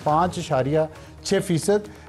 5.6%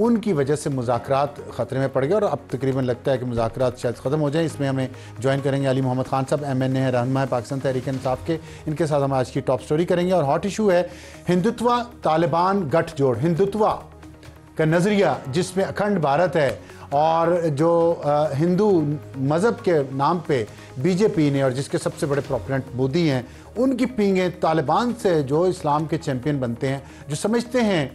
ان کی وجہ سے مذاکرات خطرے میں پڑ گئے اور اب تقریباً لگتا ہے کہ مذاکرات شاید ختم ہو جائیں. اس میں ہمیں جوائن کریں گے علی محمد خان صاحب, MNA ہیں, رہنما ہے پاکستان تحریک انصاف کے. ان کے ساتھ ہم آج کی ٹاپ سٹوری کریں گے. اور ہاٹ ایشو ہے ہندوتوا طالبان گٹھ جوڑ. ہندوتوا کا نظریہ جس میں اکھنڈ بھارت ہے اور جو ہندو مذہب کے نام پہ BJP نے, اور جس کے سب سے بڑے پروپیگنڈ مودی ہیں, ان کی پینگیں طالبان سے جو اسلام کے چیمپئن بنتے ہیں, جو سمجھتے ہیں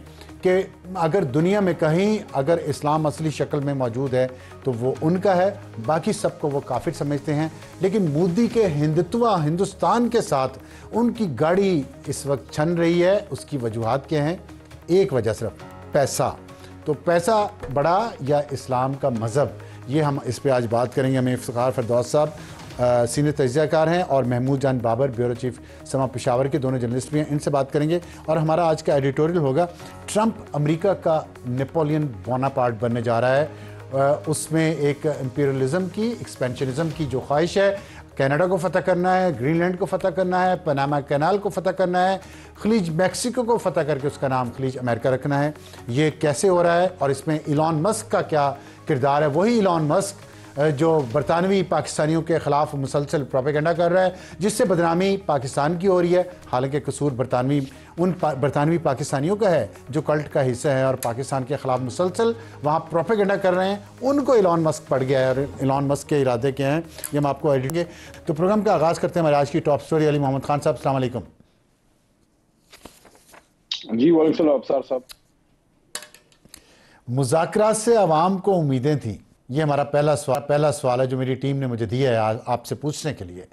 کہ اگر دنیا میں کہیں اگر اسلام اصلی شکل میں موجود ہے تو وہ ان کا ہے, باقی سب کو وہ کافر سمجھتے ہیں. لیکن مودی کے ہندوتوا ہندوستان کے ساتھ ان کی گاڑی اس وقت چھن رہی ہے. اس کی وجوہات کیا ہیں؟ ایک وجہ صرف پیسہ. تو پیسہ بڑا یا اسلام کا مذہب, یہ ہم اس پہ آج بات کریں گے. ہمیں افتخار فردوس صاحب سینئر تجزیہ کار ہیں اور محمود جان بابر بیورو چیف سما پشاور کے, دونوں جرنلسٹ بھی ہیں. ان سے بات کریں گے. اور ہمارا آج کا ایڈیٹوریل ہوگا ٹرمپ امریکہ کا نیپولین بوناپارٹ بننے جا رہا ہے. اس میں ایک امپیریلزم کی, ایکسپینشنزم کی جو خواہش ہے, کینیڈا کو فتح کرنا ہے, گرین لینڈ کو فتح کرنا ہے, پناما کینال کو فتح کرنا ہے, خلیج میکسیکو کو فتح کر کے اس کا نام خلیج امریکہ رکھنا ہے. یہ کیسے ہو رہا ہے اور اس میں ایلان مسک کا کیا کردار ہے؟ وہی ایلان مسک جو برطانوی پاکستانیوں کے خلاف مسلسل پروپیگنڈا کر رہا ہے, جس سے بدنامی پاکستان کی ہو رہی ہے, حالانکہ قصور برطانوی پاکستانیوں کا ہے جو کلٹ کا حصہ ہے اور پاکستان کے خلاف مسلسل وہاں پروپیگنڈا کر رہے ہیں. ان کو ایلان مسک پڑ گیا ہے اور ایلان مسک کے ارادے کیا ہیں یہ ہم آپ کو ایڈٹ گے. تو پروگرام کا آغاز کرتے ہیں ہمارے آج کی ٹاپ سٹوری. علی محمد خان صاحب السلام علیکم. جی وعلیکم السلام ابصار صاحب. مذاکرات سے عوام کو امیدیں تھیں, یہ ہمارا پہلا سوال ہے جو میری ٹیم نے مجھے دیا ہے آپ سے پوچھنے کے لیے.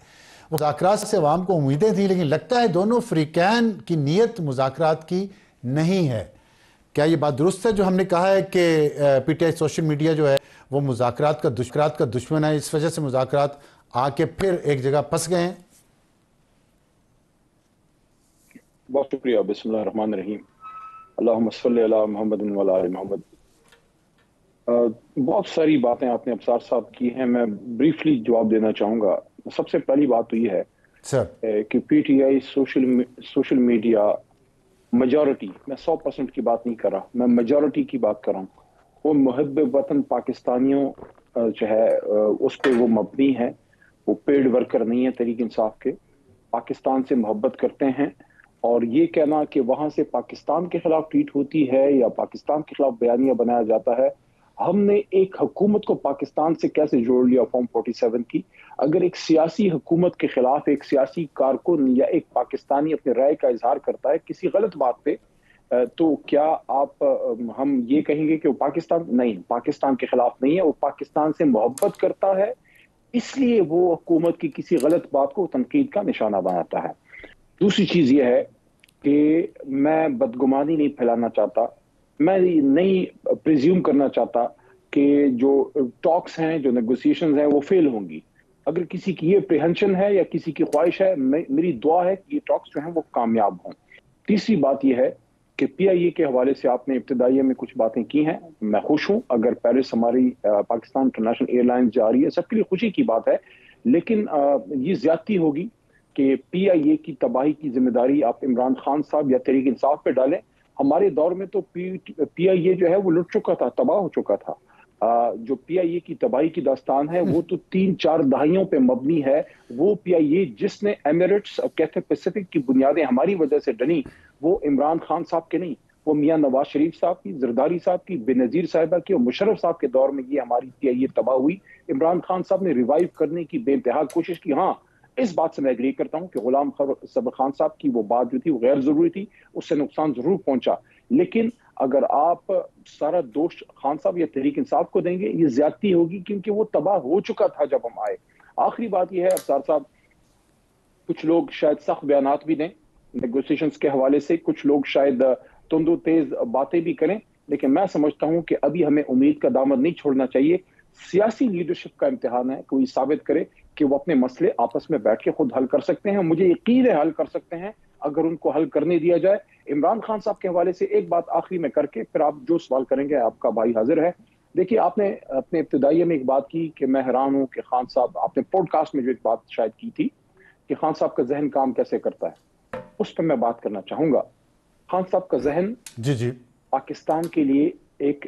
مذاکرات سے عوام کو امیدیں تھیں, لیکن لگتا ہے دونوں فریقین کی نیت مذاکرات کی نہیں ہے. کیا یہ بات درست ہے جو ہم نے کہا ہے کہ PTI سوشل میڈیا جو ہے وہ مذاکرات کا دشمن ہے, اس وجہ سے مذاکرات آ کے پھر ایک جگہ پھنس گئے ہیں؟ بہت شکریہ. بسم اللہ الرحمن الرحیم. اللہم صلی علی محمد و علی آل محمد. بہت ساری باتیں آپ نے ابصار صاحب کی ہیں, میں بریفلی جواب دینا چاہوں گا. سب سے پہلی بات تو یہ ہے کہ PTI سوشل میڈیا میجورٹی, میں 100% کی بات نہیں کر رہا, میں میجورٹی کی بات کر رہا ہوں, وہ محب وطن پاکستانیوں جو ہے اس پہ وہ مبنی ہے. وہ پیڈ ورکر نہیں ہے تحریک انصاف کے, پاکستان سے محبت کرتے ہیں. اور یہ کہنا کہ وہاں سے پاکستان کے خلاف ٹویٹ ہوتی ہے یا پاکستان کے خلاف بیانیہ بنایا جاتا ہے, ہم نے ایک حکومت کو پاکستان سے کیسے جوڑ لیا فارم 47 کی. اگر ایک سیاسی حکومت کے خلاف ایک سیاسی کارکن یا ایک پاکستانی اپنے رائے کا اظہار کرتا ہے کسی غلط بات پہ, تو کیا ہم یہ کہیں گے کہ وہ پاکستان کے خلاف نہیں ہے, وہ پاکستان سے محبت کرتا ہے, اس لیے وہ حکومت کی کسی غلط بات کو تنقید کا نشانہ بناتا ہے. دوسری چیز یہ ہے کہ میں بدگمانی نہیں پھیلانا چاہتا, میں نہیں پریزیوم کرنا چاہتا کہ جو ٹاکس ہیں, جو نیگوسیشنز ہیں وہ فیل ہوں گی. اگر کسی کی یہ اپریہنشن ہے یا کسی کی خواہش ہے, میری دعا ہے کہ یہ ٹاکس جو ہیں وہ کامیاب ہوں. تیسری بات یہ ہے کہ PIA کے حوالے سے آپ نے ابتدائیہ میں کچھ باتیں کی ہیں, میں خوش ہوں. اگر پیرس ہماری پاکستان انٹرنیشنل ایئر لائنز جا رہی ہے, سب کے لیے خوشی کی بات ہے, لیکن یہ زیادتی ہوگی کہ PIA کی تباہی کی ذمہ داری آپ عمران خان صاحب یا تحریک انصاف پہ ڈالیں. ہمارے دور میں تو PIA جو ہے وہ لٹ چکا تھا, تباہ ہو چکا تھا. جو PIA کی تباہی کی داستان ہے وہ تو 3-4 دہائیوں پہ مبنی ہے. وہ PIA جس نے ایمریٹس اور کیتھے پیسیفک کی بنیادیں ہماری وجہ سے ڈلی, وہ عمران خان صاحب کے نہیں, وہ میاں نواز شریف صاحب کی, زرداری صاحب کی, بے نظیر صاحبہ کی اور مشرف صاحب کے دور میں یہ ہماری PIA تباہ ہوئی. عمران خان صاحب نے ریوائیو کرنے کی بے انتہا کوشش کی. ہاں, اس بات سے میں اگری کرتا ہوں کہ غلام صبر خان صاحب کی وہ بات جو تھی وہ غیر ضروری تھی, اس سے نقصان ضرور پہنچا. لیکن اگر آپ سارا دوش خان صاحب یا تحریک انصاف کو دیں گے یہ زیادتی ہوگی, کیونکہ وہ تباہ ہو چکا تھا جب ہم آئے. آخری بات یہ ہے ابصار صاحب, کچھ لوگ شاید سخت بیانات بھی دیں نیگوسیشنز کے حوالے سے, کچھ لوگ شاید تند و تیز باتیں بھی کریں, لیکن میں سمجھتا ہوں کہ ابھی ہمیں امید کا دامن نہیں چھوڑنا چاہیے. سیاسی لیڈرشپ کا امتحان ہے, کوئی ثابت کرے کہ وہ اپنے مسئلے آپس میں بیٹھ کے خود حل کر سکتے ہیں. مجھے یقین ہے حل کر سکتے ہیں اگر ان کو حل کرنے دیا جائے. عمران خان صاحب کے حوالے سے ایک بات آخری میں کر کے پھر آپ جو سوال کریں گے آپ کا بھائی حاضر ہے. دیکھیے, آپ نے اپنے ابتدائیہ میں ایک بات کی کہ میں حیران ہوں کہ خان صاحب, آپ نے پوڈ کاسٹ میں جو ایک بات شاید کی تھی کہ خان صاحب کا ذہن کام کیسے کرتا ہے, اس پہ میں بات کرنا چاہوں گا. خان صاحب کا ذہن جی پاکستان کے لیے ایک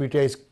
PTI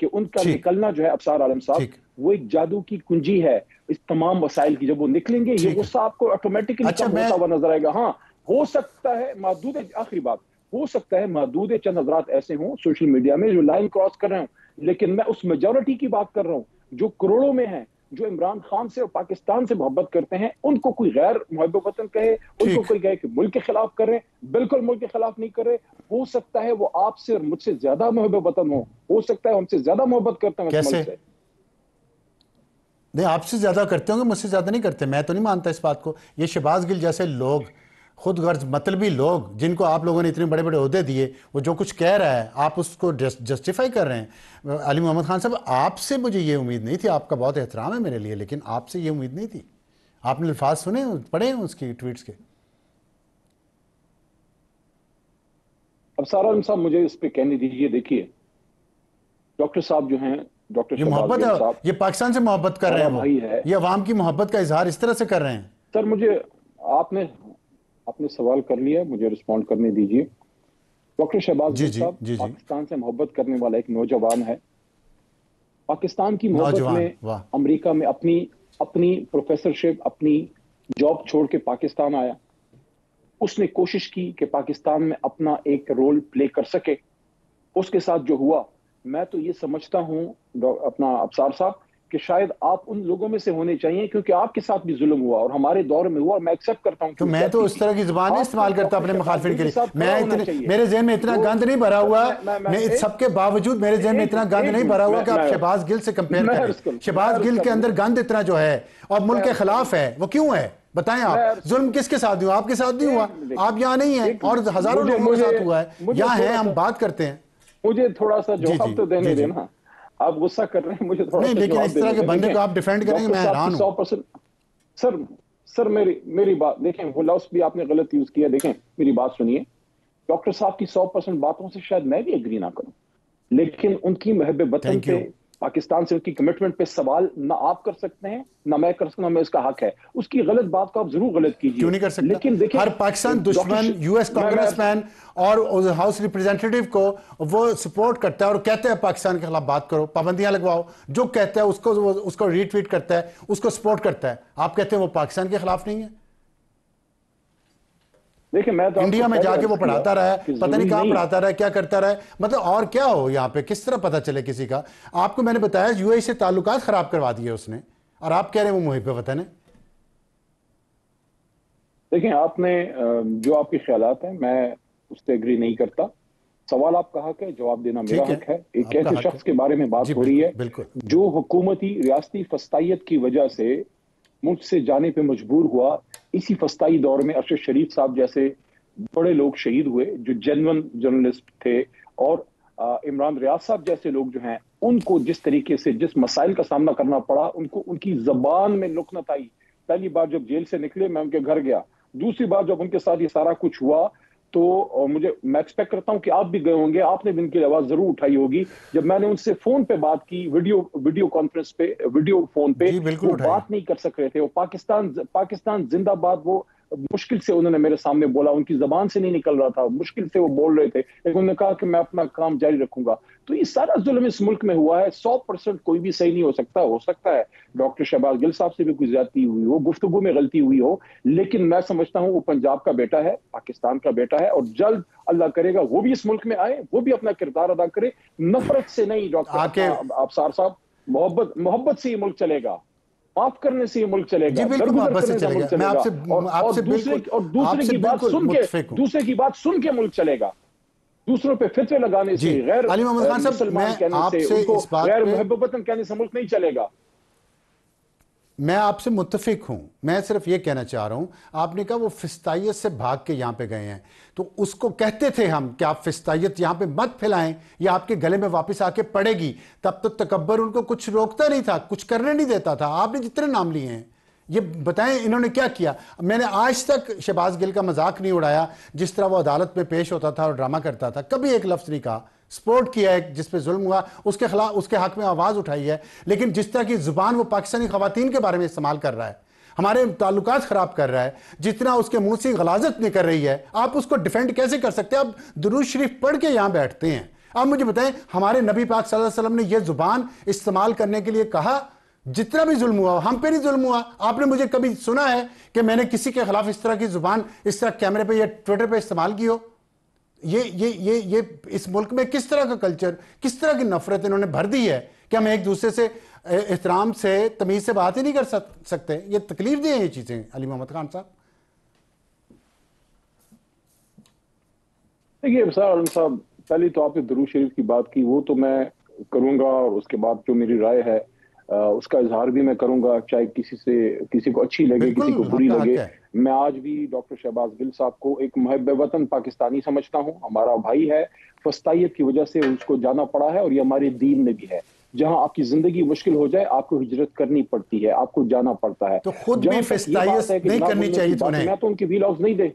کہ ان کا نکلنا جو ہے ابصار عالم صاحب وہ ایک جادو کی کنجی ہے اس تمام وسائل کی. جب وہ نکلیں گے یہ غصہ آپ کو آٹومیٹکلی کم ہوتا ہوا نظر آئے گا. ہاں ہو سکتا ہے محدود، آخری بات، ہو سکتا ہے محدود چند حضرات ایسے ہوں سوشل میڈیا میں جو لائن کراس کر رہے ہوں، لیکن میں اس میجورٹی کی بات کر رہا ہوں جو کروڑوں میں ہیں، جو عمران خان سے اور پاکستان سے محبت کرتے ہیں. ان کو کوئی غیر محب وطن کہے، ان کو کوئی کہے کہ ملک کے خلاف کر رہے ہیں، بالکل ملک کے خلاف نہیں کر رہے. ہو سکتا ہے وہ آپ سے اور مجھ سے زیادہ محب وطن ہو سکتا ہے ہم سے زیادہ محبت کرتے ہیں اس ملک سے. نہیں، آپ سے زیادہ کرتے ہوں گے، مجھ سے زیادہ نہیں کرتے. میں تو نہیں مانتا اس بات کو. یہ شہباز گل جیسے لوگ، خود غرض مطلبی لوگ، جن کو آپ لوگوں نے اتنے بڑے بڑے عہدے دیے، وہ جو کچھ کہہ رہا ہے آپ اس کو جسٹیفائی کر رہے ہیں. علی محمد خان صاحب، آپ سے مجھے یہ امید نہیں تھی. آپ کا بہت احترام ہے میرے لیے، لیکن آپ سے یہ امید نہیں تھی. آپ نے الفاظ سنے، پڑھے ہیں اس کی ٹویٹس کے؟ ابصار عالم صاحب مجھے اس پہ کہنے دیجئے. دیکھیے ڈاکٹر صاحب جو ہیں، ڈاکٹر یہ محبت ہے، یہ پاکستان سے محبت کر رہے ہیں، یہ عوام کی محبت کا اظہار اس طرح سے کر رہے ہیں. سر مجھے آپ نے سوال کر لیا، مجھے رسپونڈ کرنے دیجئے. ڈاکٹر شہباز گل صاحب پاکستان سے محبت کرنے والا ایک نوجوان ہے. پاکستان کی محبت میں امریکہ میں اپنی پروفیسرشپ، اپنی جاب چھوڑ کے پاکستان آیا. اس نے کوشش کی کہ پاکستان میں اپنا ایک رول پلے کر سکے. اس کے ساتھ جو ہوا، میں تو یہ سمجھتا ہوں اپنا ابصار صاحب کہ شاید آپ ان لوگوں میں سے ہونے چاہیے، کیونکہ آپ کے ساتھ بھی ظلم ہوا اور ہمارے دور میں ہوا، اور میں ایکسپٹ کرتا ہوں. تو میں تو اس طرح کی زبان نہیں استعمال کرتا اپنے مخالفین کے لیے. میرے ذہن میں اتنا گند نہیں بھرا ہوا، میں سب کے باوجود میرے ذہن میں اتنا گند نہیں بھرا ہوا کہ آپ شہباز گل سے کمپیئر کریں. شہباز گل کے اندر گند اتنا جو ہے اور ملک کے خلاف ہے، وہ کیوں ہے بتائیں آپ؟ ظلم کس کے ساتھ ہوا؟ آپ کے ساتھ نہیں ہوا. آپ یہاں نہیں ہیں اور ہزاروں لوگوں کے ساتھ ہوا ہے. یہاں ہیں، ہم بات کرتے ہیں. مجھے تھوڑا سا جواب تو دینے دینا. آپ غصہ کر رہے ہیں، مجھے تھوڑا سا. نہیں، لیکن اس طرح کے بندے کو آپ ڈیفینڈ کریں گے، میں حیران ہوں. سر میری بات دیکھیں، وہ لفظ بھی آپ نے غلط یوز کیا. دیکھیں میری بات سنیے. ڈاکٹر صاحب کی 100% باتوں سے شاید میں بھی ایگری نہ کروں، لیکن ان کی محب وطن پہ، پاکستان سے ان کی کمٹمنٹ پہ سوال نہ آپ کر سکتے ہیں نہ میں کر سکتا ہوں. میں اس کا حق ہے. اس کی غلط بات کو آپ ضرور غلط کیجیے. کیوں نہیں کر سکتا؟ لیکن دیکھیں، ہر پاکستان دشمن یو ایس کانگریس مین اور ہاؤس ریپریزنٹیٹیو کو وہ سپورٹ کرتا ہے اور کہتا ہے پاکستان کے خلاف بات کرو، پابندیاں لگواؤ. جو کہتا ہے اس کو ری ٹویٹ کرتا ہے، اس کو سپورٹ کرتا ہے. آپ کہتے ہیں وہ پاکستان کے خلاف نہیں ہے؟ دیکھیں میں تو انڈیا میں جا کے وہ پڑھاتا رہا ہے، پتہ نہیں کہاں پڑھاتا رہا ہے، کیا کرتا رہا ہے. مطلب اور کیا ہو یہاں پہ، کس طرح پتہ چلے کسی کا؟ آپ کو میں نے بتایا یو اے سے تعلقات خراب کروا دیے اس نے، اور آپ کہہ رہے ہیں وہ محب وطن ہے. دیکھیں آپ نے جو آپ کے خیالات ہیں، میں اس سے ایگری نہیں کرتا. سوال آپ کا حق ہے، جواب دینا میرا حق ہے. ایک ایسے شخص کے بارے میں بات ہو رہی ہے جو حکومتی ریاستی فسطائیت کی وجہ سے ملک سے جانے پہ مجبور ہوا. اسی فسطائی دور میں ارشد شریف صاحب جیسے بڑے لوگ شہید ہوئے جو جنون جرنلسٹ تھے، اور عمران ریاض صاحب جیسے لوگ جو ہیں ان کو جس طریقے سے جس مسائل کا سامنا کرنا پڑا، ان کو ان کی زبان میں لکنت آئی. پہلی بار جب جیل سے نکلے میں ان کے گھر گیا. دوسری بار جب ان کے ساتھ یہ سارا کچھ ہوا تو میں ایکسپیکٹ کرتا ہوں کہ آپ بھی گئے ہوں گے، آپ نے بھی ان کی آواز ضرور اٹھائی ہوگی. جب میں نے ان سے فون پہ بات کی، ویڈیو کانفرنس پہ، ویڈیو فون پہ، وہ بات نہیں کر سک رہے تھے. وہ پاکستان زندہ باد وہ مشکل سے انہوں نے میرے سامنے بولا. ان کی زبان سے نہیں نکل رہا تھا، مشکل سے وہ بول رہے تھے، لیکن انہوں نے کہا کہ میں اپنا کام جاری رکھوں گا. تو یہ سارا ظلم اس ملک میں ہوا ہے. 100% کوئی بھی صحیح نہیں ہو سکتا. ہو سکتا ہے ڈاکٹر شہباز گل صاحب سے بھی کوئی زیادتی ہوئی ہو، گفتگو میں غلطی ہوئی ہو، لیکن میں سمجھتا ہوں وہ پنجاب کا بیٹا ہے، پاکستان کا بیٹا ہے، اور جلد اللہ کرے گا وہ بھی اس ملک میں آئے، وہ بھی اپنا کردار ادا کرے. نفرت سے نہیں ڈاکٹر ابصار صاحب، محبت سے یہ ملک چلے گا، معاف کرنے سے یہ ملک چلے گا، درگزر کرنے سے ملک چلے گا، اور دوسرے کی بات سن کے ملک چلے گا. دوسروں پہ فتوے لگانے سے، غیر مسلمان کہنے سے، ان کو غیر محب وطن کہنے سے ملک نہیں چلے گا. میں آپ سے متفق ہوں. میں صرف یہ کہنا چاہ رہا ہوں، آپ نے کہا وہ فسطائیت سے بھاگ کے یہاں پہ گئے ہیں، تو اس کو کہتے تھے ہم کہ آپ فسطائیت یہاں پہ مت پھیلائیں، یہ آپ کے گلے میں واپس آ کے پڑے گی. تب تو تکبر ان کو کچھ روکتا نہیں تھا، کچھ کرنے نہیں دیتا تھا. آپ نے جتنے نام لیے ہیں یہ بتائیں انہوں نے کیا کیا. میں نے آج تک شہباز گل کا مذاق نہیں اڑایا. جس طرح وہ عدالت میں پیش ہوتا تھا اور ڈرامہ کرتا تھا، کبھی ایک لفظ نہیں کہا. سپورٹ کیا ہے جس پہ ظلم ہوا اس کے خلاف، اس کے حق میں آواز اٹھائی ہے. لیکن جس طرح کی زبان وہ پاکستانی خواتین کے بارے میں استعمال کر رہا ہے، ہمارے تعلقات خراب کر رہا ہے، جتنا اس کے منہ سے غلاظت نکل رہی ہے، آپ اس کو ڈیفینڈ کیسے کر سکتے ہیں؟ آپ درود شریف پڑھ کے یہاں بیٹھتے ہیں، آپ مجھے بتائیں ہمارے نبی پاک صلی اللہ علیہ وسلم نے یہ زبان استعمال کرنے کے لیے کہا، جتنا بھی ظلم ہوا ہم پہ نہیں ظلم ہوا. آپ نے مجھے کبھی سنا ہے کہ میں نے کسی کے خلاف اس طرح کی زبان اس طرح کیمرے پہ یا ٹویٹر پہ استعمال کی ہو؟ یہ اس ملک میں کس طرح کا کلچر، کس طرح کی نفرت انہوں نے بھر دی ہے کہ ہم ایک دوسرے سے احترام سے تمیز سے بات ہی نہیں کر سکتے. یہ تکلیف دیں یہ چیزیں علی محمد خان صاحب. دیکھیے ابصار عالم صاحب، پہلی تو آپ نے درود شریف کی بات کی، وہ تو میں کروں گا، اور اس کے بعد جو میری رائے ہے اس کا اظہار بھی میں کروں گا، چاہے کسی کو اچھی لگے کسی کو بری لگے. میں آج بھی ڈاکٹر شہباز گل صاحب کو ایک محب وطن پاکستانی سمجھتا ہوں، ہمارا بھائی ہے. فسطائیت کی وجہ سے اس کو جانا پڑا ہے، اور یہ ہمارے دین میں بھی ہے. جہاں آپ کی زندگی مشکل ہو جائے آپ کو ہجرت کرنی پڑتی ہے، آپ کو جانا پڑتا ہے. تو خود بھی فسطائیت نہیں کرنی چاہیے تو میں تو ان کے ویلاگز نہیں دے.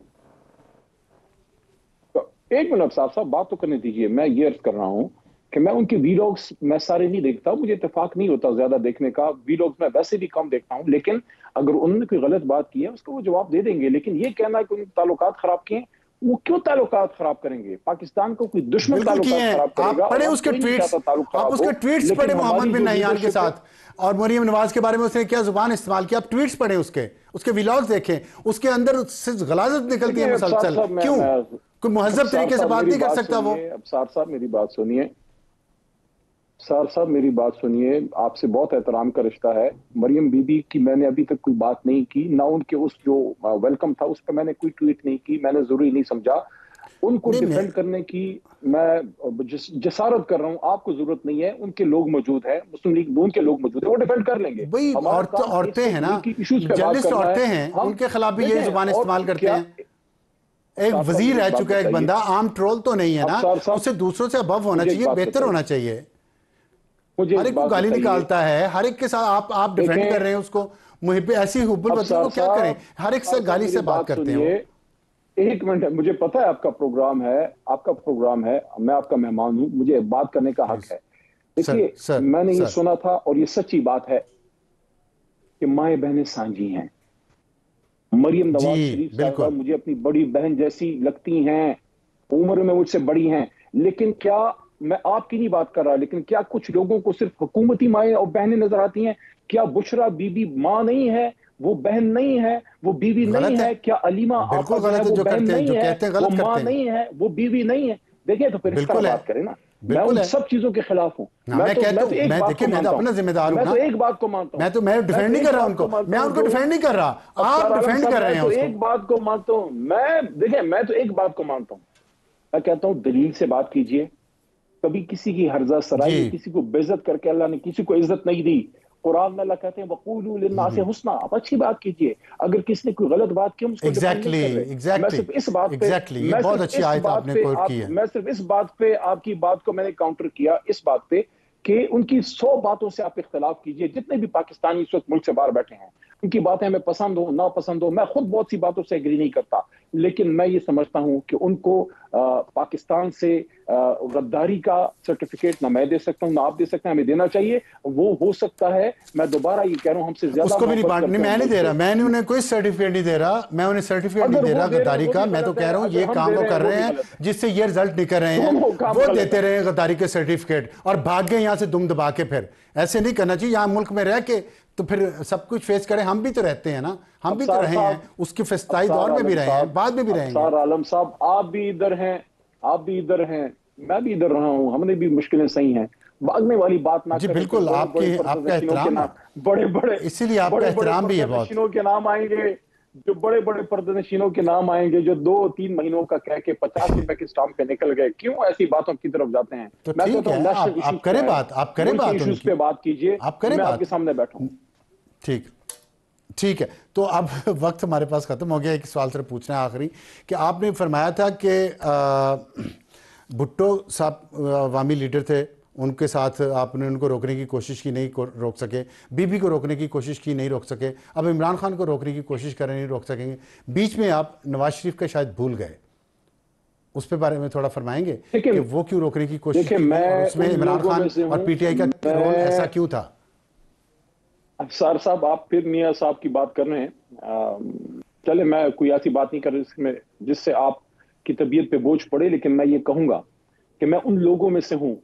ایک منٹ صاحب بات تو کرنے دیجئے. میں یہ عرض کر رہا ہوں کہ میں ان کے ویلاگز میں سارے نہیں دیکھتا، مجھے اتفاق نہیں ہوتا زیادہ دیکھنے کا. ویلاگز میں ویسے بھی کم دیکھتا ہوں، لیکن اگر انہوں نے کوئی غلط بات کی ہے اس کو وہ جواب دے دیں گے. لیکن یہ کہنا ہے کہ ان تعلقات خراب کیے، وہ کیوں تعلقات خراب کریں گے؟ پاکستان کو کوئی دشمن تعلقات خراب کرے گا؟ آپ پڑھیں اس کے ٹویٹس، آپ اس کے ٹویٹس پڑھیں محمد بن نہیان کے ساتھ اور مریم نواز کے بارے میں اس نے کیا زبان استعمال کیا. آپ ٹویٹس پڑھیں اس کے ویلاگز دیکھیں، اس کے اندر سے غلاظت نکلتی ہے مسلسل. کیوں؟ کوئی مہذب طریقے سے بات نہیں کر سکتا وہ؟ ابصار صاحب میری بات سنیے، سار صاحب میری بات سنیے. آپ سے بہت احترام کا رشتہ ہے. مریم بی بی کی میں نے ابھی تک کوئی بات نہیں کی، نہ ان کے اس جو ویلکم تھا اس پہ میں نے کوئی ٹویٹ نہیں کی. میں نے ضروری نہیں سمجھا ان کو ڈیفینڈ کرنے کی. میں جسارت کر رہا ہوں، آپ کو ضرورت نہیں ہے. ان کے لوگ موجود ہیں، مسلم لیگ ان کے لوگ موجود ہیں، وہ ڈیفینڈ کر لیں گے. عورتیں ہیں نا، جرنلسٹ عورتیں ہیں، ان کے خلاف بھی یہ زبان استعمال کرتے ہیں. ایک وزیر رہ چکا ہے ایک بندہ، عام ٹرول تو نہیں ہے نا، اسے دوسروں سے ابو ہونا چاہیے، بہتر ہونا چاہیے. ہر ایک کو گالی نکالتا ہے، ہر ایک کے ساتھ آپ ڈیفینڈ کر رہے ہیں اس کو. محب ایسی حب الوطنی کو کیا کریں؟ ہر ایک سے گالی سے بات کرتے ہیں. ایک منٹ، مجھے پتا ہے آپ کا پروگرام ہے، میں آپ کا مہمان ہوں، مجھے بات کرنے کا حق ہے. دیکھیے میں نے یہ سنا تھا اور یہ سچی بات ہے کہ مائیں بہنیں سانجھی ہیں. مریم نواز شریف صاحبہ مجھے اپنی بڑی بہن جیسی لگتی ہیں، عمر میں مجھ سے بڑی ہیں، لیکن کیا میں آپ کی نہیں بات کر رہا، لیکن کیا کچھ لوگوں کو صرف حکومتی مائیں اور بہنیں نظر آتی ہیں؟ کیا بشرا بی بی ماں نہیں ہے، وہ بہن نہیں ہے، وہ بیوی نہیں ہے؟ کیا علیمہ آپا جو ہے وہ بہن نہیں ہے، وہ ماں نہیں ہے، وہ بیوی نہیں ہے؟ دیکھیں تو پھر اس طرح بات کریں نا. میں ان سب چیزوں کے خلاف ہوں. میں تو ایک بات کو مانتا ہوں، میں تو ایک بات کو مانتا ہوں. میں ڈیفینڈ نہیں کر رہا ان کو، میں ان کو ڈیفینڈ نہیں کر رہا، آپ ڈیفینڈ کر رہے ہیں. میں تو ایک بات کو مانتا ہوں، میں تو ایک بات کو مانتا ہوں. میں کہتا ہوں دلیل سے بات کیجئے. کبھی کسی کی ہرزہ سرائی، کسی کو بے عزت کر کے اللہ نے کسی کو عزت نہیں دی. قرآن میں اللہ کہتے ہیں وَقُولُوا لِلنَّاسِ حُسْنًا، آپ اچھی بات کیجئے. اگر کسی نے کوئی غلط بات کی ہم اس کو ڈیفینڈ نہیں کر رہے. میں صرف اس بات پہ آپ کی بات کو میں نے کاؤنٹر کیا، اس بات پہ کہ ان کی 100 باتوں سے آپ اختلاف کیجئے. جتنے بھی پاکستانی اس وقت ملک سے باہر بیٹھے ہیں، ان کی باتیں ہمیں پسند ہو ناپسند ہو، میں خود بہت سی باتوں سے ایگری نہیں کرتا، لیکن میں یہ سمجھتا ہوں کہ ان کو پاکستان سے غداری کا سرٹیفکیٹ نہ میں دے سکتا ہوں نہ آپ دے سکتے ہیں، ہمیں دینا چاہیے. وہ ہو سکتا ہے، میں دوبارہ یہ کہہ رہا ہوں، ہم سے زیادہ اس کو بھی نہیں، میں نہیں دے رہا، میں انہیں کوئی سرٹیفکیٹ نہیں دے رہا، میں انہیں سرٹیفکیٹ نہیں دے رہا غداری کا. میں تو کہہ رہا ہوں یہ کام وہ کر رہے ہیں جس سے یہ رزلٹ نکل رہے ہیں، وہ دیتے رہے غداری کے سرٹیفکیٹ اور بھاگ گئے یہاں سے دم دبا کے. پھر ایسے نہیں کرنا چاہیے. یہاں ملک میں رہ کے تو پھر سب کچھ فیس کریں. ہم بھی تو رہتے ہیں نا، ہم بھی تو رہے ہیں، اس کی فسطائی دور میں بھی رہے ہیں، بعد میں بھی رہیں گے. ابصار عالم صاحب آپ بھی ادھر ہیں، آپ بھی ادھر ہیں، میں بھی ادھر رہا ہوں، ہم نے بھی مشکلیں سہی ہیں. بھاگنے والی بات نہ کریں. جی بالکل، آپ کا احترام ہے، بڑے بڑے اسی لیے آپ کا احترام بھی ہے بہت. کے نام آئیں گے، جو بڑے بڑے پردنشینوں کے نام آئیں گے، جو 2-3 مہینوں کا کہہ کے 50 روپے کے سٹامپ پہ نکل گئے. کیوں ایسی باتوں کی طرف جاتے ہیں؟ تو ٹھیک ہے، آپ کریں بات، آپ کریں بات، ایشوز پہ بات کیجئے، میں آپ کے سامنے بیٹھا ہوں. ٹھیک ہے. تو اب وقت ہمارے پاس ختم ہو گیا. ایک سوال صرف پوچھنا ہے آخری، کہ آپ نے فرمایا تھا کہ بھٹو صاحب عوامی لیڈر تھے، ان کے ساتھ آپ نے ان کو روکنے کی کوشش کی، نہیں روک سکے. بی بی کو روکنے کی کوشش کی، نہیں روک سکے. اب عمران خان کو روکنے کی کوشش کر رہے ہیں، نہیں روک سکیں گے. بیچ میں آپ نواز شریف کا شاید بھول گئے، اس پہ بارے میں تھوڑا فرمائیں گے کہ وہ کیوں روکنے کی کوشش کی اور اس میں عمران خان اور پی ٹی آئی کا رول ایسا کیوں تھا؟ افسار صاحب آپ پھر میاں صاحب کی بات کر رہے ہیں. چلے میں کوئی ایسی بات نہیں کر رہا جس سے آپ کی طبیعت پہ بوجھ پڑے، لیکن میں یہ کہوں گا کہ میں ان لوگوں میں سے ہوں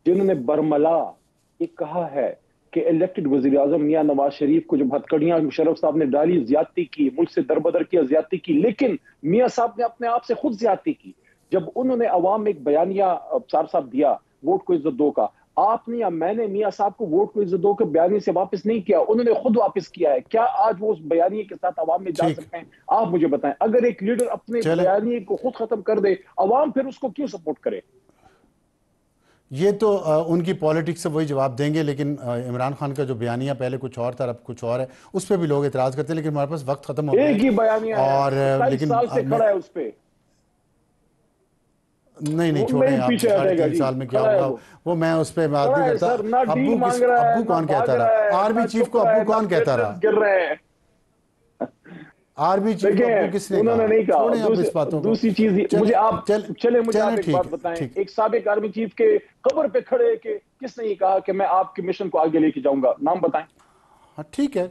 جنہوں نے برملا یہ کہا ہے کہ الیکٹڈ وزیر اعظم میاں نواز شریف کو جب ہتکڑیاں مشرف صاحب نے ڈالی، زیادتی کی، ملک سے دربدر کیا، زیادتی کی، لیکن میاں صاحب نے اپنے آپ سے خود زیادتی کی جب انہوں نے عوام میں ایک بیانیہ ابصار صاحب دیا ووٹ کو عزت دو کا. آپ نے یا میں نے میاں صاحب کو ووٹ کو عزت دو کے بیانیے سے واپس نہیں کیا، انہوں نے خود واپس کیا ہے. کیا آج وہ اس بیانیے کے ساتھ عوام میں جا سکتے ہیں؟ آپ مجھے بتائیں. اگر ایک لیڈر اپنے بیانیے کو خود ختم کر دے، عوام پھر اس کو کیوں سپورٹ کرے؟ یہ تو ان کی پالیٹکس سے وہی جواب دیں گے، لیکن عمران خان کا جو بیانیہ پہلے کچھ اور تھا اب کچھ اور ہے، اس پہ بھی لوگ اعتراض کرتے ہیں. لیکن ہمارے پاس وقت ختم ہو گیا ایک ہی بیانیہ ہے اور لیکن 27 سال سے کھڑا ہے اس پہ. نہیں چھوڑیں آپ، 3.5 سال میں کیا ہوگا وہ میں اس پہ بات نہیں کرتا. ابو کون کہتا رہا؟ آرمی چیف کو ابو کون کہتا رہا؟ آرمی چیف کو ابو کس نے انہوں نے نہیں کہا. چھوڑیں آپ اس باتوں کو. دوسری چیز مجھے آپ ایک بات بتائیں، ایک سابق آرمی چیف کے قبر پہ کھڑے کہ کس نے یہ کہا کہ میں آپ کے مشن کو آگے لے کے جاؤں گا؟ نام بتائیں. ہاں ٹھیک ہے،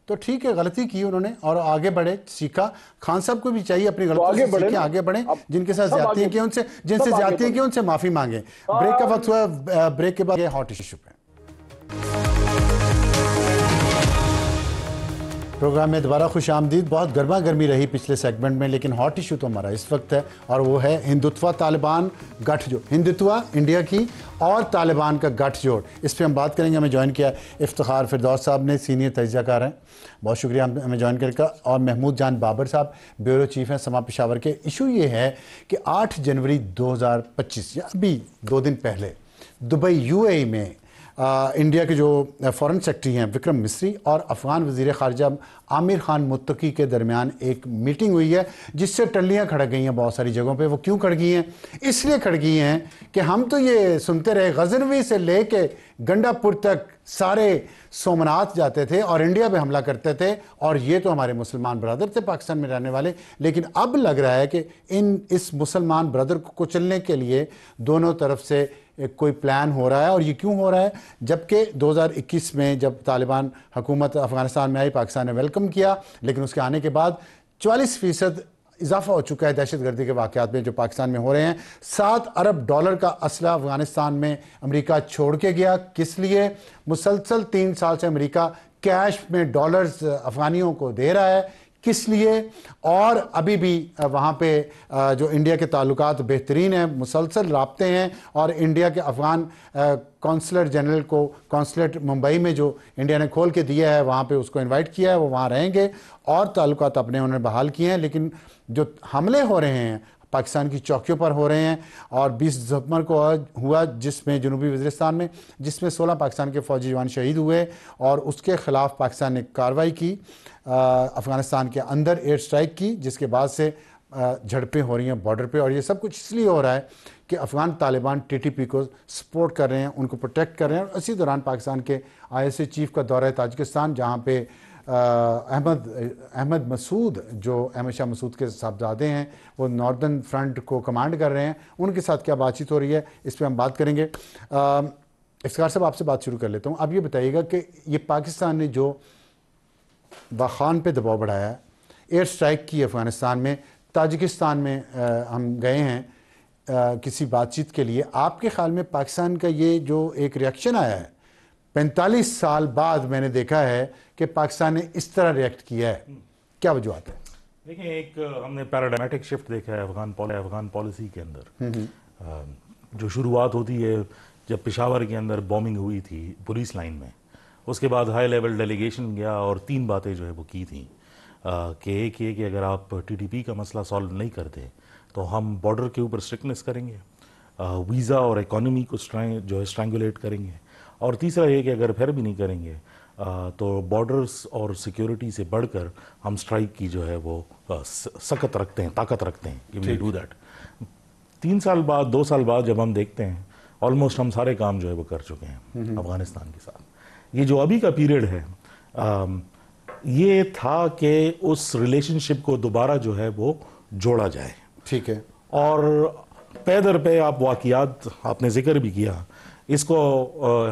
تو ٹھیک ہے، غلطی کی انہوں نے اور آگے بڑھے، سیکھا. خان صاحب کو بھی چاہیے اپنی غلطی سے سیکھیں، آگے بڑھیں. جن کے ساتھ زیادتیاں کی جن سے زیادتیاں کی ان سے معافی مانگیں. بریک کا وقت ہوا ہے، بریک کے بعد یہ ہاٹ ایشو پہ پروگرام میں دوبارہ خوش آمدید. بہت گرما گرمی رہی پچھلے سیگمنٹ میں، لیکن ہاٹ ایشو تو ہمارا اس وقت ہے اور وہ ہے ہندوتوا طالبان گٹھ جوڑ. ہندوتوا انڈیا کی اور طالبان کا گٹھ جوڑ، اس پہ ہم بات کریں گے. ہمیں جوائن کیا افتخار فردوس صاحب نے، سینئر تجزیہ کار ہیں، بہت شکریہ ہمیں جوائن کرنے کا. اور محمود جان بابر صاحب بیورو چیف ہیں سما پشاور کے. ایشو یہ ہے کہ 8 جنوری 2025 یا ابھی 2 دن پہلے دبئی UAE میں انڈیا کے جو فورن سیکرٹری ہیں وکرم مسری اور افغان وزیر خارجہ عامر خان متقی کے درمیان ایک میٹنگ ہوئی ہے جس سے ٹلیاں کھڑک گئی ہیں بہت ساری جگہوں پہ. وہ کیوں کھڑ گئی ہیں؟ اس لیے کھڑ گئی ہیں کہ ہم تو یہ سنتے رہے غزنوی سے لے کے گنڈا پور تک سارے سومنات جاتے تھے اور انڈیا پہ حملہ کرتے تھے اور یہ تو ہمارے مسلمان برادر تھے پاکستان میں رہنے والے. لیکن اب لگ رہا ہے کہ اس مسلمان برادر کو کچلنے کے لیے دونوں طرف سے کوئی پلان ہو رہا ہے. اور یہ کیوں ہو رہا ہے؟ جبکہ 2021 میں جب طالبان حکومت افغانستان میں آئی، پاکستان نے ویلکم کیا، لیکن اس کے آنے کے بعد 44% اضافہ ہو چکا ہے دہشت گردی کے واقعات میں جو پاکستان میں ہو رہے ہیں. $7 ارب کا اسلحہ افغانستان میں امریکہ چھوڑ کے گیا. کس لیے؟ مسلسل 3 سال سے امریکہ کیش میں ڈالرز افغانیوں کو دے رہا ہے. کس لیے؟ اور ابھی بھی وہاں پہ جو انڈیا کے تعلقات بہترین ہیں، مسلسل رابطے ہیں. اور انڈیا کے افغان کونسلر جنرل کو کونسلیٹ ممبئی میں جو انڈیا نے کھول کے دیا ہے وہاں پہ اس کو انوائٹ کیا ہے، وہ وہاں رہیں گے اور تعلقات اپنے انہوں نے بحال کیے ہیں. لیکن جو حملے ہو رہے ہیں پاکستان کی چوکیوں پر ہو رہے ہیں اور 20 دسمبر کو ہوا جس میں جنوبی وزیرستان میں جس میں 16 پاکستان کے فوجی جوان شہید ہوئے اور اس کے خلاف پاکستان نے کارروائی کی، افغانستان کے اندر ایئر سٹرائک کی، جس کے بعد سے جھڑپیں ہو رہی ہیں بارڈر پہ. اور یہ سب کچھ اس لیے ہو رہا ہے کہ افغان طالبان TTP کو سپورٹ کر رہے ہیں، ان کو پروٹیکٹ کر رہے ہیں. اور اسی دوران پاکستان کے ISA چیف کا دورہ ہے تاجکستان، جہاں پہ احمد مسعود جو احمد شاہ مسعود کے صاحبزادے ہیں، وہ ناردرن فرنٹ کو کمانڈ کر رہے ہیں. ان کے ساتھ کیا بات چیت ہو رہی ہے اس پہ ہم بات کریں گے. افتخار صاحب آپ سے بات شروع کر لیتا ہوں. آپ یہ بتائیے گا کہ یہ پاکستان نے جو باخان پہ دباؤ بڑھایا ہے، ایئر سٹرائک کی افغانستان میں، تاجکستان میں ہم گئے ہیں کسی بات چیت کے لیے، آپ کے خیال میں پاکستان کا یہ جو ایک ریاکشن آیا ہے 45 سال بعد میں نے دیکھا ہے کہ پاکستان نے اس طرح ریئیکٹ کیا ہے، کیا وجوہات ہے؟ دیکھیں، ایک ہم نے پیراڈائمیٹک شفٹ دیکھا ہے افغان پالیسی کے اندر. جو شروعات ہوتی ہے جب پشاور کے اندر بومنگ ہوئی تھی پولیس لائن میں، اس کے بعد ہائی لیول ڈیلیگیشن گیا اور 3 باتیں جو ہے وہ کی تھیں کہ ایک یہ کہ اگر آپ TTP کا مسئلہ سالو نہیں کرتے تو ہم بارڈر کے اوپر اسٹرکٹنس کریں گے، ویزا اور اکانومی کو جو ہے اسٹرینگولیٹ کریں گے، اور تیسرا یہ کہ اگر پھر بھی نہیں کریں گے تو بارڈرز اور سیکیورٹی سے بڑھ کر ہم سٹرائک کی جو ہے وہ سخت رکھتے ہیں، طاقت رکھتے ہیں کہ وی ڈو دیٹ. 3 سال بعد 2 سال بعد جب ہم دیکھتے ہیں آلموسٹ ہم سارے کام جو ہے وہ کر چکے ہیں افغانستان کے ساتھ. یہ جو ابھی کا پیریڈ ہے یہ تھا کہ اس ریلیشن شپ کو دوبارہ جو ہے وہ جوڑا جائے. ٹھیک ہے. اور پے در پہ آپ واقعات آپ نے ذکر بھی کیا، اس کو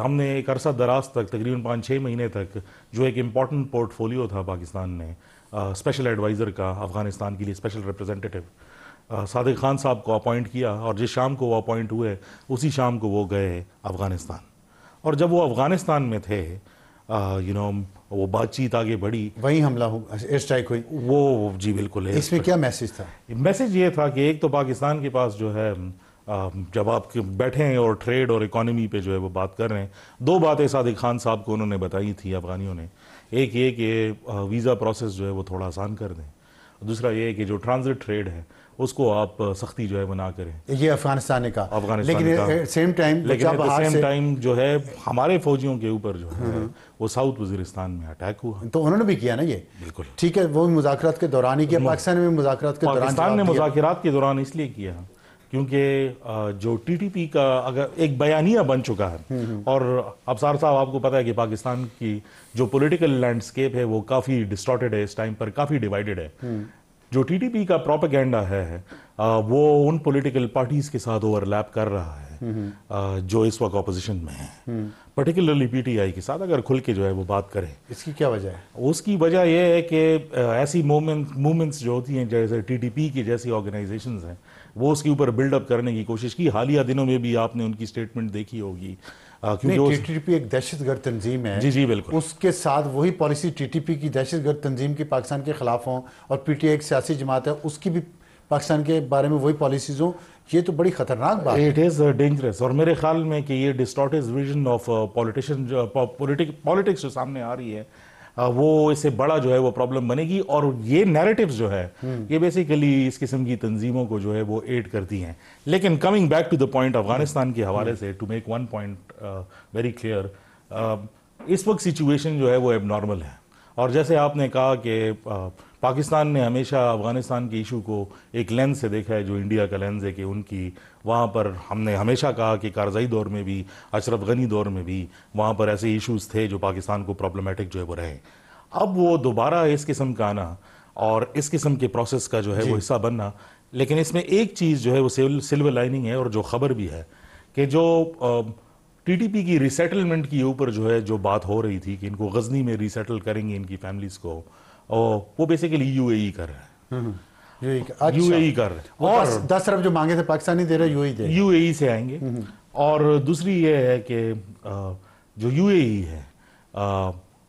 ہم نے ایک عرصہ دراز تک تقریباً 5-6 مہینے تک جو ایک امپورٹنٹ پورٹ فولیو تھا پاکستان میں اسپیشل ایڈوائزر کا افغانستان کے لیے اسپیشل ریپرزینٹیٹیو صادق خان صاحب کو اپوائنٹ کیا، اور جس شام کو وہ اپوائنٹ ہوئے اسی شام کو وہ گئے افغانستان، اور جب وہ افغانستان میں تھے وہ بات چیت آگے بڑھی، وہیں حملہ ایئر اسٹرائک ہوئی وہ جی بالکل۔ اس میں کیا میسج تھا؟ میسج یہ تھا کہ ایک تو پاکستان کے پاس جو ہے جب آپ بیٹھے ہیں اور ٹریڈ اور اکانومی پہ جو ہے وہ بات کر رہے ہیں، دو باتیں صادق خان صاحب کو انہوں نے بتائی تھی افغانیوں نے، ایک یہ کہ ویزا پروسیس جو ہے وہ تھوڑا آسان کر دیں، دوسرا یہ کہ جو ٹرانزٹ ٹریڈ ہے اس کو آپ سختی جو ہے وہ نہ کریں۔ یہ افغانستان نے کہا، لیکن سیم ٹائم جو ہے ہمارے فوجیوں کے اوپر جو ہے وہ ساؤتھ وزیرستان میں اٹیک ہوا، تو انہوں نے بھی کیا نا یہ، بالکل ٹھیک ہے، وہ مذاکرات کے دوران ہی کیا، پاکستان میں مذاکرات کے دوران، پاکستان نے مذاکرات کے دوران اس لیے کیا کیونکہ جو ٹی ٹی پی کا اگر ایک بیانیہ بن چکا ہے، اور ابصار صاحب آپ کو پتہ ہے کہ پاکستان کی جو پولیٹیکل لینڈسکیپ ہے وہ کافی ڈسٹارٹڈ ہے اس ٹائم پر، کافی ڈیوائیڈڈ ہے۔ جو ٹی ٹی پی کا پروپیگنڈا ہے وہ ان پولیٹیکل پارٹیز کے ساتھ اوور لیپ کر رہا ہے جو اس وقت اپوزیشن میں ہیں، پرٹیکولرلی پی ٹی آئی کے ساتھ اگر کھل کے جو ہے وہ بات کریں۔ اس کی کیا وجہ ہے؟ اس کی وجہ یہ ہے کہ ایسی موومنٹس جو ہوتی ہیں جیسے ٹی ٹی پی کی جیسی آرگنائزیشنز ہیں، وہ اس کے اوپر بلڈ اپ کرنے کی کوشش کی۔ حالیہ دنوں میں بھی آپ نے ان کی سٹیٹمنٹ دیکھی ہوگی، کیونکہ ٹی ٹی پی ایک دہشت گرد تنظیم ہے، جی بالکل، اس کے ساتھ وہی پالیسی ٹی ٹی پی کی دہشت گرد تنظیم کی پاکستان کے خلاف ہوں، اور پی ٹی آئی ایک سیاسی جماعت ہے، اس کی بھی پاکستان کے بارے میں وہی پالیسیز ہوں، یہ تو بڑی خطرناک بات ہے۔ اٹ از ڈینجرس، اور میرے خیال میں کہ یہ ڈسٹارٹڈ ویژن آف پولیٹکس جو سامنے آ رہی ہے وہ اس سے بڑا جو ہے وہ پرابلم بنے گی، اور یہ نیریٹیوز جو ہے یہ بیسیکلی اس قسم کی تنظیموں کو جو ہے وہ ایڈ کرتی ہیں۔ لیکن coming back to the point Afghanistan کے حوالے سے، to make one point very clear, اس وقت سچویشن جو ہے وہ اب نارمل ہے، اور جیسے آپ نے کہا کہ پاکستان نے ہمیشہ افغانستان کی ایشو کو ایک لینز سے دیکھا ہے جو انڈیا کا لینز ہے، کہ ان کی وہاں پر ہم نے ہمیشہ کہا کہ کارزائی دور میں بھی، اشرف غنی دور میں بھی وہاں پر ایسے ایشوز تھے جو پاکستان کو پرابلمیٹک جو ہے وہ رہے۔ اب وہ دوبارہ اس قسم کا آنا اور اس قسم کے پروسیس کا جو ہے وہ حصہ بننا، لیکن اس میں ایک چیز جو ہے وہ سلور لائننگ ہے، اور جو خبر بھی ہے کہ جو ٹی ٹی پی کی ریسیٹلمنٹ کے اوپر جو ہے جو بات ہو رہی تھی کہ ان کو غزنی میں ریسیٹل کریں گے ان کی فیملیز کو، وہ بیسیکلی یو اے ای کر رہا ہے، یو اے ای کر رہے ہیں، اور 10 ارب جو مانگے تھے پاکستانی دے رہے، یو اے ای سے آئیں گے۔ اور دوسری یہ ہے کہ جو یو اے ای ہے،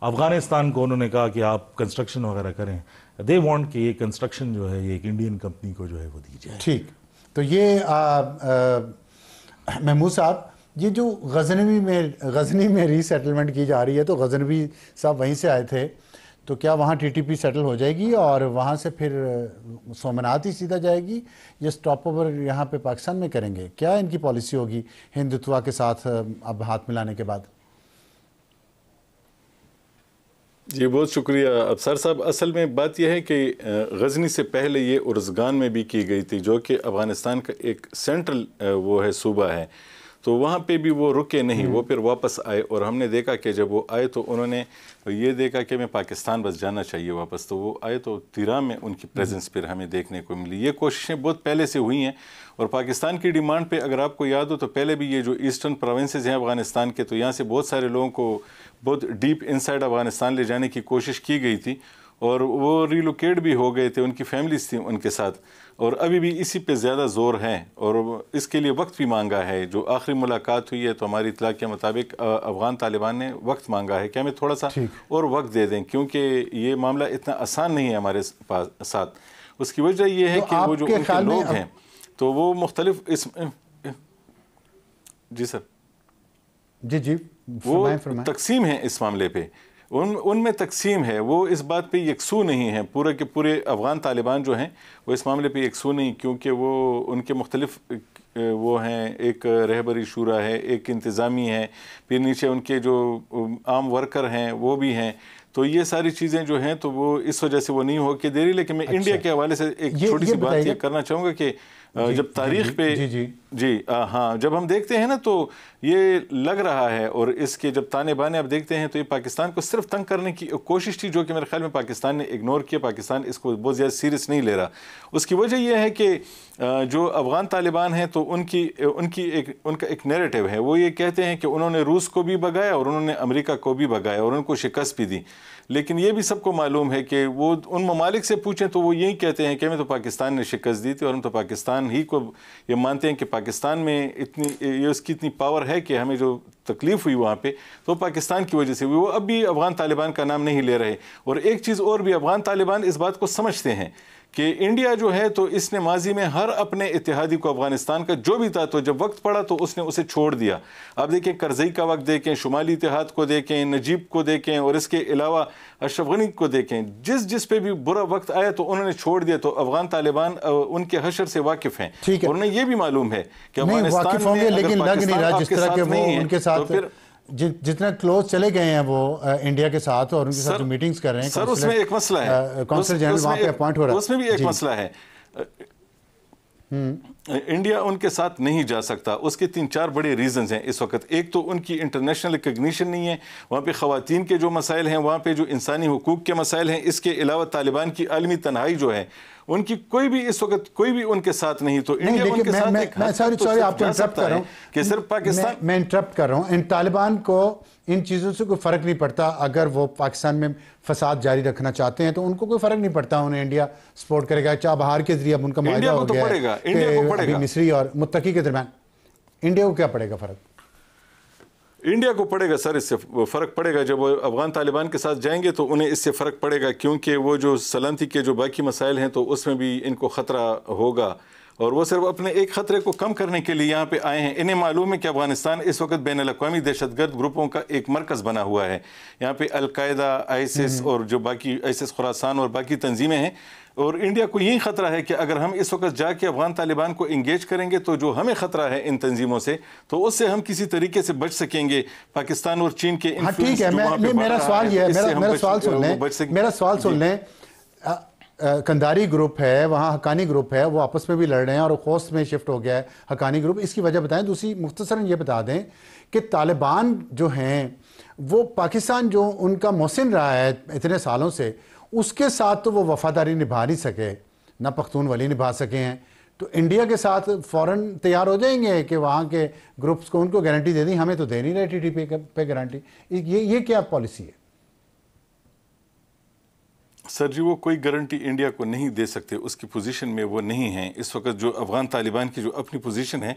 افغانستان کو انہوں نے کہا کہ آپ کنسٹرکشن وغیرہ کریں، دے وانٹ کہ یہ کنسٹرکشن جو ہے یہ ایک انڈین کمپنی کو جو ہے وہ دی جائے۔ ٹھیک، تو یہ محمود صاحب، یہ جو غزنی میں ری سیٹلمنٹ کی جا رہی ہے، تو غزنوی صاحب وہیں سے آئے تھے، تو کیا وہاں ٹی ٹی پی سیٹل ہو جائے گی اور وہاں سے پھر سومنات ہی سیدھا جائے گی، یا سٹاپ اوور یہاں پہ پاکستان میں کریں گے؟ کیا ان کی پالیسی ہوگی ہندوتوا کے ساتھ اب ہاتھ ملانے کے بعد؟ جی بہت شکریہ ابصار صاحب۔ اصل میں بات یہ ہے کہ غزنی سے پہلے یہ ارزگان میں بھی کی گئی تھی، جو کہ افغانستان کا ایک سینٹرل وہ ہے صوبہ ہے، تو وہاں پہ بھی وہ رکے نہیں، وہ پھر واپس آئے، اور ہم نے دیکھا کہ جب وہ آئے تو انہوں نے یہ دیکھا کہ میں پاکستان بس جانا چاہیے واپس، تو وہ آئے تو تیرا میں ان کی پریزنس پھر ہمیں دیکھنے کو ملی۔ یہ کوششیں بہت پہلے سے ہوئی ہیں، اور پاکستان کی ڈیمانڈ پہ اگر آپ کو یاد ہو تو پہلے بھی یہ جو ایسٹرن پروونسز ہیں افغانستان کے، تو یہاں سے بہت سارے لوگوں کو بہت ڈیپ انسائڈ افغانستان لے جانے کی کوشش کی گئی تھی، اور وہ ریلوکیٹ بھی ہو گئے تھے، ان کی فیملیز تھیں ان کے ساتھ، اور ابھی بھی اسی پہ زیادہ زور ہے، اور اس کے لیے وقت بھی مانگا ہے۔ جو آخری ملاقات ہوئی ہے تو ہماری اطلاع کے مطابق افغان طالبان نے وقت مانگا ہے کہ ہمیں تھوڑا سا اور وقت دے دیں، کیونکہ یہ معاملہ اتنا آسان نہیں ہے ہمارے ساتھ۔ اس کی وجہ یہ ہے کہ وہ جو ان کے لوگ ہیں تو وہ مختلف جی سر جی وہ تقسیم ہیں اس معاملے پہ، ان میں تقسیم ہے، وہ اس بات پہ یکسو نہیں ہیں، پورے کے پورے افغان طالبان جو ہیں وہ اس معاملے پہ یکسو نہیں، کیونکہ وہ ان کے مختلف وہ ہیں، ایک رہبری شورا ہے، ایک انتظامی ہے، پھر نیچے ان کے جو عام ورکر ہیں وہ بھی ہیں، تو یہ ساری چیزیں جو ہیں تو وہ اس وجہ سے وہ نہیں ہو کے دے رہی۔ لیکن میں انڈیا کے حوالے سے ایک چھوٹی سی بات یہ کرنا چاہوں گا کہ جب تاریخ پہ جی ہاں جب ہم دیکھتے ہیں نا تو یہ لگ رہا ہے، اور اس کے جب تانے بانے اب دیکھتے ہیں تو یہ پاکستان کو صرف تنگ کرنے کی کوشش تھی، جو کہ میرے خیال میں پاکستان نے اگنور کیا، پاکستان اس کو بہت زیادہ سیریس نہیں لے رہا۔ اس کی وجہ یہ ہے کہ جو افغان طالبان ہیں تو ان کا ایک نیریٹو ہے، وہ یہ کہتے ہیں کہ انہوں نے روس کو بھی بھگایا اور انہوں نے امریکہ کو بھی بھگایا اور ان کو شکست بھی دی، لیکن یہ بھی سب کو معلوم ہے کہ وہ ان ممالک سے پوچھیں تو وہ یہی کہتے ہیں کہ ہمیں تو پاکستان نے شکست دی تھی اور ہم تو پاکستان ہی کو یہ مانتے ہیں کہ پاکستان میں اس کی اتنی پاور ہے کہ ہمیں جو تکلیف ہوئی وہاں پہ تو پاکستان کی وجہ سے ہوئی. وہ اب بھی افغان طالبان کا نام نہیں لے رہے. اور ایک چیز اور بھی, افغان طالبان اس بات کو سمجھتے ہیں کہ انڈیا جو ہے تو اس نے ماضی میں ہر اپنے اتحادی کو افغانستان کا جو بھی تھا تو جب وقت پڑا تو اس نے اسے چھوڑ دیا. آپ دیکھیں کرزئی کا وقت دیکھیں, شمالی اتحاد کو دیکھیں, نجیب کو دیکھیں, اور اس کے علاوہ اشرف غنی کو دیکھیں, جس پہ بھی برا وقت آیا تو انہوں نے چھوڑ دیا. تو افغان طالبان ان کے حشر سے واقف ہیں اور انہیں یہ بھی معلوم ہے کہ افغانستان میں اگر پاکستان آپ کے ساتھ نہیں ہے تو پھر جتنا کلوز چلے گئے ہیں وہ انڈیا کے ساتھ اور ان کے ساتھ میٹنگز کر رہے ہیں. سر اس میں ایک مسئلہ ہے, کونسل جنرل وہاں پہ اپوائنٹ ہو رہا ہے, اس میں بھی ایک مسئلہ ہے. انڈیا ان کے ساتھ نہیں جا سکتا. اس کے 3-4 بڑے ریزنز ہیں اس وقت. ایک تو ان کی انٹرنیشنل ریکگنیشن نہیں ہے, وہاں پہ خواتین کے جو مسائل ہیں, وہاں پہ جو انسانی حقوق کے مسائل ہیں. اس کے علاوہ طالبان کی عالمی تنہائی جو ہے, ان کی کوئی بھی اس وقت کوئی بھی ان کے ساتھ نہیں. تو انڈیا ان کے ساتھ ایک حد تک تو آپ کو انٹرپٹ کر رہا ہوں کہ صرف پاکستان, میں انٹرپٹ کر رہا ہوں. ان طالبان کو ان چیزوں سے کوئی فرق نہیں پڑتا. اگر وہ پاکستان میں فساد جاری رکھنا چاہتے ہیں تو ان کو کوئی فرق نہیں پڑتا. انہیں انڈیا سپورٹ کرے گا. چابہار کے ذریعے اب ان کا معاہدہ ہو گیا ہے کہ مصری اور متقی کے درمیان. انڈیا کو کیا پڑے گا فرق؟ انڈیا کو پڑے گا سر, اس سے فرق پڑے گا. جب وہ افغان طالبان کے ساتھ جائیں گے تو انہیں اس سے فرق پڑے گا, کیونکہ وہ جو سلامتی کے جو باقی مسائل ہیں تو اس میں بھی ان کو خطرہ ہوگا. اور وہ صرف اپنے ایک خطرے کو کم کرنے کے لیے یہاں پہ آئے ہیں. انہیں معلوم ہے کہ افغانستان اس وقت بین الاقوامی دہشت گرد گروپوں کا ایک مرکز بنا ہوا ہے. یہاں پہ القاعدہ, آئیسس اور جو باقی آئیسس خراسان اور باقی تنظیمیں ہیں. اور انڈیا کو یہی خطرہ ہے کہ اگر ہم اس وقت جا کے افغان طالبان کو انگیج کریں گے تو جو ہمیں خطرہ ہے ان تنظیموں سے, تو اس سے ہم کسی طریقے سے بچ سکیں گے. پاکستان اور چین کے ٹھیک ہے, میرا سوال یہ ہے, میرا سوال سن لیں. کنداری گروپ ہے وہاں, حقانی گروپ ہے, وہ آپس میں بھی لڑ رہے ہیں اور خوست میں شفٹ ہو گیا ہے حقانی گروپ. اس کی وجہ بتائیں. دوسری مختصراً یہ بتا دیں کہ طالبان جو ہیں وہ پاکستان جو ان کا محسن رہا ہے اتنے سالوں سے, اس کے ساتھ تو وہ وفاداری نبھا نہیں سکے, نہ پختون ولی نبھا سکے ہیں. تو انڈیا کے ساتھ فوراً تیار ہو جائیں گے کہ وہاں کے گروپس کو ان کو گارنٹی دے دیں. ہمیں تو دے نہیں رہے ٹی ٹی پہ گارنٹی. یہ کیا پالیسی ہے؟ سر جی, وہ کوئی گارنٹی انڈیا کو نہیں دے سکتے. اس کی پوزیشن میں وہ نہیں ہیں اس وقت. جو افغان طالبان کی جو اپنی پوزیشن ہے,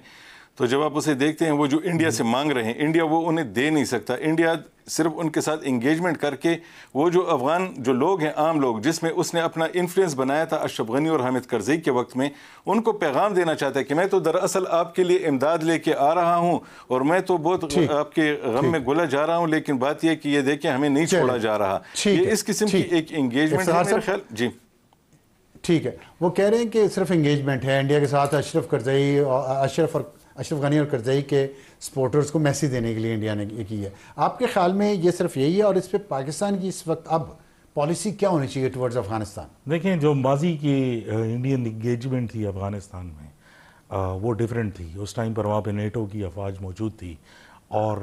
تو جب آپ اسے دیکھتے ہیں وہ جو انڈیا سے مانگ رہے ہیں, انڈیا وہ انہیں دے نہیں سکتا. انڈیا صرف ان کے ساتھ انگیجمنٹ کر کے وہ جو افغان جو لوگ ہیں, عام لوگ, جس میں اس نے اپنا انفلوئنس بنایا تھا اشرف غنی اور حامد کرزئی کے وقت میں, ان کو پیغام دینا چاہتا ہے کہ میں تو دراصل آپ کے لیے امداد لے کے آ رہا ہوں اور میں تو بہت آپ کے غم میں گلا جا رہا ہوں, لیکن بات یہ کہ یہ دیکھیں ہمیں نہیں چھوڑا جا رہا. یہ اس قسم کی ایک انگیجمنٹ ہے میرے خیال. جی ٹھیک ہے, وہ کہہ رہے ہیں کہ صرف انگیجمنٹ ہے انڈیا کے ساتھ. اشرف غنی اور کرزئی کے سپورٹرز کو میسیج دینے کے لیے انڈیا نے یہ کی ہے. آپ کے خیال میں یہ صرف یہی ہے, اور اس پہ پاکستان کی اس وقت اب پالیسی کیا ہونی چاہیے ٹورڈز افغانستان؟ دیکھیں, جو ماضی کی انڈین انگیجمنٹ تھی افغانستان میں وہ ڈیفرنٹ تھی. اس ٹائم پر وہاں پہ نیٹو کی افواج موجود تھی اور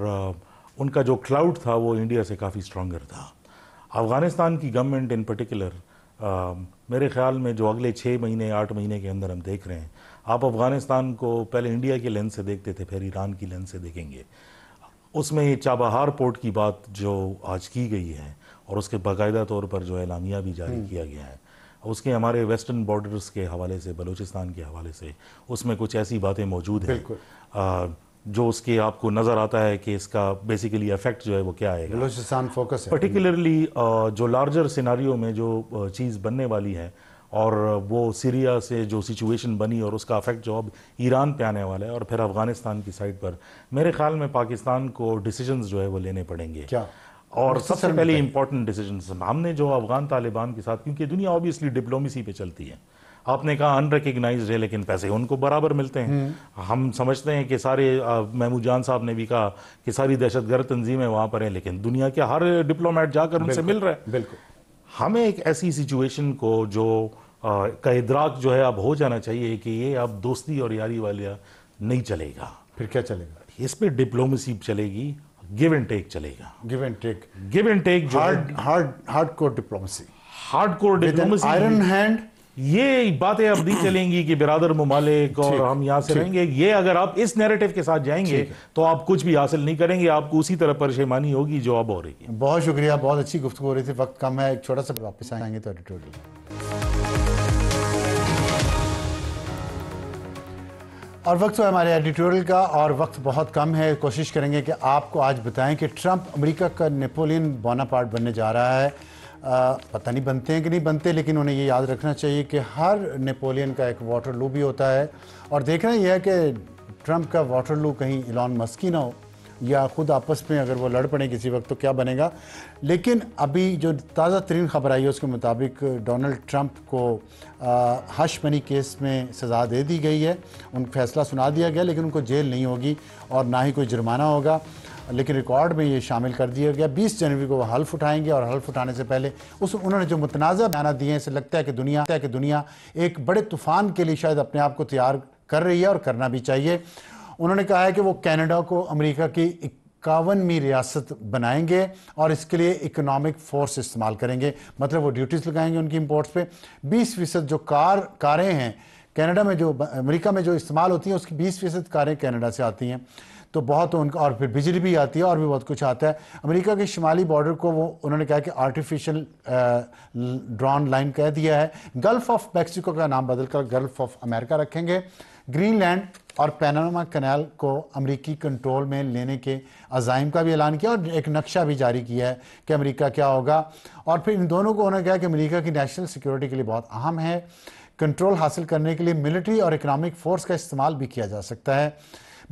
ان کا جو کلاؤڈ تھا وہ انڈیا سے کافی اسٹرانگر تھا. افغانستان کی گورنمنٹ ان پرٹیکولر میرے خیال میں جو اگلے 6 مہینے 8 مہینے کے اندر ہم دیکھ رہے ہیں, آپ افغانستان کو پہلے انڈیا کے لینس سے دیکھتے تھے, پھر ایران کی لینس سے دیکھیں گے. اس میں چابہار پورٹ کی بات جو آج کی گئی ہے اور اس کے باقاعدہ طور پر جو اعلامیہ بھی جاری کیا گیا ہے, اس کے ہمارے ویسٹرن بارڈرز کے حوالے سے, بلوچستان کے حوالے سے, اس میں کچھ ایسی باتیں موجود ہیں جو اس کے آپ کو نظر آتا ہے کہ اس کا بیسیکلی افیکٹ جو ہے وہ کیا آئے گا. بلوچستان فوکس ہے پرٹیکولرلی جو لارجر سیناریو میں جو چیز بننے والی ہے, اور وہ سیریا سے جو سچویشن بنی اور اس کا افیکٹ جو اب ایران پہ آنے والا ہے, اور پھر افغانستان کی سائڈ پر میرے خیال میں پاکستان کو ڈیسیجنز جو ہے وہ لینے پڑیں گے. کیا؟ اور سب سے پہلے امپورٹنٹ ڈیسیجنز ہم نے جو افغان طالبان کے ساتھ, کیونکہ دنیا اوبیسلی ڈپلومیسی پہ چلتی ہے, آپ نے کہا ان ریکگنائزڈ ہے لیکن پیسے ان کو برابر ملتے ہیں. ہم سمجھتے ہیں کہ سارے, محمود جان صاحب نے بھی کہا کہ ساری دہشت گرد تنظیمیں وہاں پر ہیں, لیکن دنیا کے ہر ڈپلومیٹ جا کر ان سے مل رہا ہے. بالکل. ہمیں ایک ایسی سچویشن کو جو کا ادراک جو ہے اب ہو جانا چاہیے کہ یہ اب دوستی اور یاری والا نہیں چلے گا. پھر کیا چلے گا؟ اس پہ ڈپلومیسی چلے گی, گیو اینڈ ٹیک چلے گا. Give and take hardcore diplomacy. Hardcore diplomacy. Iron hand یہ باتیں اب نہیں چلیں گی کہ برادر ممالک اور ہم یہاں سے رہیں گے. یہ اگر آپ اس نیریٹو کے ساتھ جائیں گے تو آپ کچھ بھی حاصل نہیں کریں گے, آپ کو اسی طرح پریشانی ہوگی جو اب ہو رہی ہے. بہت شکریہ, بہت اچھی گفتگو ہو رہی تھی, وقت کم ہے, ایک چھوٹا سا واپس آئیں گے تو ایڈیٹوریل. اور وقت ہے ہمارے ایڈیٹوریل کا, اور وقت بہت کم ہے. کوشش کریں گے کہ آپ کو آج بتائیں کہ ٹرمپ امریکہ کا نیپولین بوناپارٹ بننے جا رہا ہے. پتہ نہیں بنتے ہیں کہ نہیں بنتے, لیکن انہیں یہ یاد رکھنا چاہیے کہ ہر نیپولین کا ایک واٹر لو بھی ہوتا ہے. اور دیکھنا یہ ہے کہ ٹرمپ کا واٹر لو کہیں ایلان مسک ہی نہ ہو, یا خود آپس میں اگر وہ لڑ پڑیں کسی وقت تو کیا بنے گا. لیکن ابھی جو تازہ ترین خبر آئی ہے اس کے مطابق ڈونلڈ ٹرمپ کو ہش منی کیس میں سزا دے دی گئی ہے. ان کو فیصلہ سنا دیا گیا, لیکن ان کو جیل نہیں ہوگی اور نہ ہی کوئی جرمانہ ہوگا, لیکن ریکارڈ میں یہ شامل کر دیا گیا. 20 جنوری کو وہ حلف اٹھائیں گے, اور حلف اٹھانے سے پہلے انہوں نے جو متنازع بیانات دیے ہیں, اسے لگتا ہے کہ دنیا ایک بڑے طوفان کے لیے شاید اپنے آپ کو تیار کر رہی ہے, اور کرنا بھی چاہیے. انہوں نے کہا ہے کہ وہ کینیڈا کو امریکہ کی 51ویں ریاست بنائیں گے, اور اس کے لیے اکنامک فورس استعمال کریں گے. مطلب وہ ڈیوٹیز لگائیں گے ان کی امپورٹس پہ. 20% جو کاریں ہیں کینیڈا میں, جو امریکہ میں جو استعمال ہوتی ہیں, اس کی 20% کاریں کینیڈا سے آتی ہیں. تو بہت ان کا, اور پھر بجلی بھی آتی ہے, اور بھی بہت کچھ آتا ہے. امریکہ کے شمالی بارڈر کو انہوں نے کہا کہ آرٹیفیشل ڈرون لائن کہہ دیا ہے. گلف آف میکسیکو کا نام بدل کر گلف آف امریکہ رکھیں گے. گرین لینڈ اور پیناما کینال کو امریکی کنٹرول میں لینے کے عزائم کا بھی اعلان کیا, اور ایک نقشہ بھی جاری کیا ہے کہ امریکہ کیا ہوگا. اور پھر ان دونوں کو انہوں نے کہا کہ امریکہ کی نیشنل سیکیورٹی کے لیے بہت اہم ہے. کنٹرول حاصل کرنے کے لیے ملٹری اور اکنامک فورس کا استعمال بھی کیا جا سکتا ہے.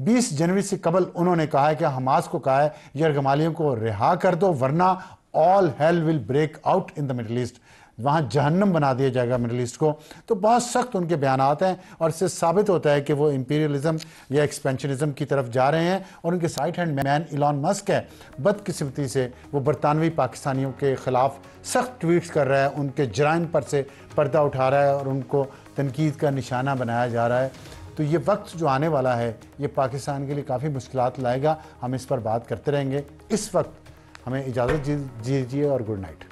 20 جنوری سے قبل انہوں نے کہا ہے کہ حماس کو کہا ہے یرغمالیوں کو رہا کر دو, ورنہ all hell will break out in the Middle East. وہاں جہنم بنا دیا جائے گا مڈل ایسٹ کو. تو بہت سخت ان کے بیانات ہیں, اور اس سے ثابت ہوتا ہے کہ وہ امپیریلزم یا ایکسپینشنزم کی طرف جا رہے ہیں. اور ان کے سائٹ ہینڈ مین ایلان مسک ہے, بدقسمتی سے وہ برطانوی پاکستانیوں کے خلاف سخت ٹویٹس کر رہا ہے, ان کے جرائم پر سے پردہ اٹھا رہا ہے, اور ان کو تنقید کا نشانہ بنایا جا رہا ہے. تو یہ وقت جو آنے والا ہے یہ پاکستان کے لیے کافی مشکلات لائے گا. ہم اس پر بات کرتے رہیں گے. اس وقت ہمیں اجازت دیجیے, اور گڈ نائٹ.